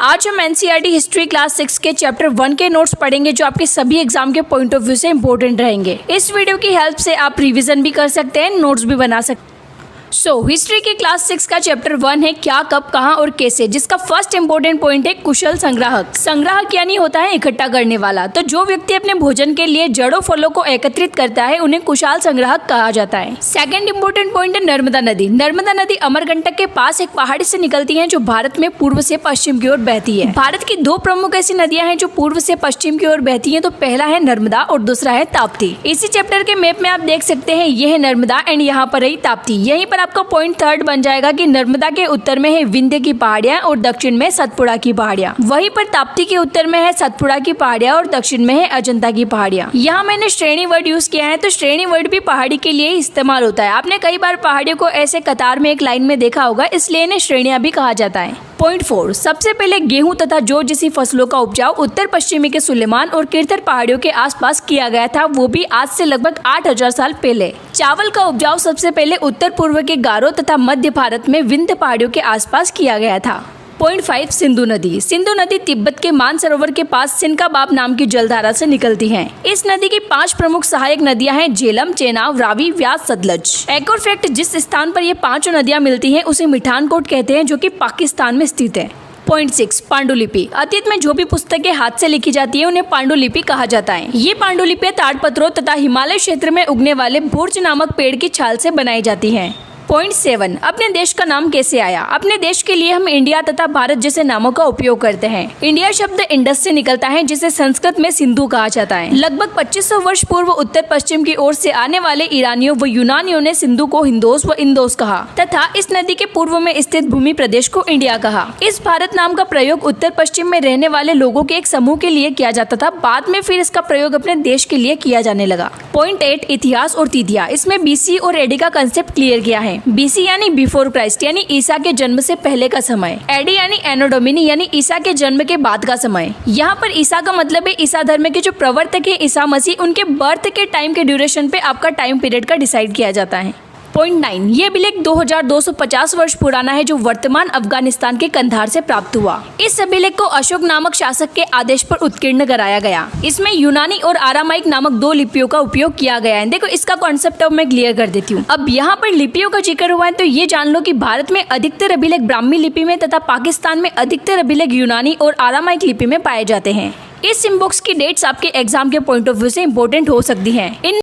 आज हम NCERT history class 6 के चैप्टर 1 के नोट्स पढ़ेंगे जो आपके सभी एग्जाम के पॉइंट ऑफ व्यू से इंपॉर्टेंट रहेंगे। इस वीडियो की हेल्प से आप रिवीजन भी कर सकते हैं, नोट्स भी बना सकते हैं। हिस्ट्री की क्लास 6 का चैप्टर 1 है क्या, कब, कहाँ और कैसे, जिसका फर्स्ट इंपॉर्टेंट पॉइंट है कुशल संग्राहक। संग्राहक यानी होता है इकट्ठा करने वाला। तो जो व्यक्ति अपने भोजन के लिए जड़ों फलों को एकत्रित करता है उन्हें कुशाल संग्राहक कहा जाता है। सेकंड इंपॉर्टेंट पॉइंट है नर्मदा नदी। नर्मदा नदी अमरकंटक के पास एक पहाड़ी से निकलती है जो भारत में पूर्व से पश्चिम की ओर बहती है। भारत की दो प्रमुख ऐसी नदियां हैं जो पूर्व से पश्चिम की ओर बहती है। तो पहला है नर्मदा और दूसरा है ताप्ती। इसी चैप्टर के मैप में आप देख सकते हैं ये है नर्मदा एंड यहाँ पर रही ताप्ती। यहीं पर आपका पॉइंट थर्ड बन जाएगा कि नर्मदा के उत्तर में है विंध्य की पहाड़ियां और दक्षिण में सतपुड़ा की पहाड़ियां। वहीं पर ताप्ती के उत्तर में है सतपुड़ा की पहाड़ियां और दक्षिण में है अजंता की पहाड़ियां। यहाँ मैंने श्रेणी वर्ड यूज किया है। तो श्रेणी वर्ड भी पहाड़ी के लिए इस्तेमाल होता है। आपने कई बार पहाड़ियों को ऐसे कतार में एक लाइन में देखा होगा, इसलिए इन्हें श्रेणियां भी कहा जाता है। पॉइंट 4, सबसे पहले गेहूं तथा जौ जैसी फसलों का उपजाऊ उत्तर पश्चिमी के सुलेमान और किरथर पहाड़ियों के आसपास किया गया था, वो भी आज से लगभग 8000 साल पहले। चावल का उपजाऊ सबसे पहले उत्तर पूर्व के गारो तथा मध्य भारत में विंध्य पहाड़ियों के आसपास किया गया था। पॉइंट 5, सिंधु नदी। सिंधु नदी तिब्बत के मानसरोवर के पास सिनकाबाब नाम की जलधारा से निकलती है। इस नदी की 5 प्रमुख सहायक नदियां हैं, झेलम, चेनाब, रावी, व्यास, सतलज। एक और फैक्ट, जिस स्थान पर ये 5 नदियां मिलती हैं उसे मिठानकोट कहते हैं जो कि पाकिस्तान में स्थित है। पॉइंट 6, पांडुलिपि। अतीत में जो भी पुस्तकें हाथ से लिखी जाती है उन्हें पांडुलिपि कहा जाता है। ये पांडुलिपियां ताड़पत्रों तथा हिमालय क्षेत्र में उगने वाले भूर्ज नामक पेड़ की छाल से बनाई जाती हैं। पॉइंट 7, अपने देश का नाम कैसे आया। अपने देश के लिए हम इंडिया तथा भारत जैसे नामों का उपयोग करते हैं। इंडिया शब्द इंडस से निकलता है जिसे संस्कृत में सिंधु कहा जाता है। लगभग 2500 वर्ष पूर्व उत्तर पश्चिम की ओर से आने वाले ईरानियों व यूनानियों ने सिंधु को हिंदोस व इंदोस कहा तथा इस नदी के पूर्व में स्थित भूमि प्रदेश को इंडिया कहा। इस भारत नाम का प्रयोग उत्तर पश्चिम में रहने वाले लोगों के एक समूह के लिए किया जाता था। बाद में फिर इसका प्रयोग अपने देश के लिए किया जाने लगा। पॉइंट 8, इतिहास और तिथियां। इसमें बीसी और एडी का कंसेप्ट क्लियर किया है। बीसी यानी बिफोर क्राइस्ट यानी ईसा के जन्म से पहले का समय। एडी यानी एनो डोमिनी यानी ईसा के जन्म के बाद का समय। यहाँ पर ईसा का मतलब है ईसा धर्म के जो प्रवर्तक है ईसा मसीह, उनके बर्थ के टाइम के ड्यूरेशन पे आपका टाइम पीरियड का डिसाइड किया जाता है। पॉइंट 9, ये अभिलेख 2250 वर्ष पुराना है जो वर्तमान अफगानिस्तान के कंधार से प्राप्त हुआ। इस अभिलेख को अशोक नामक शासक के आदेश पर उत्कीर्ण कराया गया। इसमें यूनानी और आरामाइक नामक 2 लिपियों का उपयोग किया गया है। देखो इसका कॉन्सेप्ट अब मैं क्लियर कर देती हूँ। अब यहाँ पर लिपियों का जिक्र हुआ है तो ये जान लो कि भारत में अधिकतर अभिलेख ब्राह्मी लिपि में तथा पाकिस्तान में अधिकतर अभिलेख यूनानी और आरामाइक लिपि में पाए जाते हैं। इस इनबॉक्स की डेट्स आपके एग्जाम के पॉइंट ऑफ व्यू से इंपॉर्टेंट हो सकती हैं। इन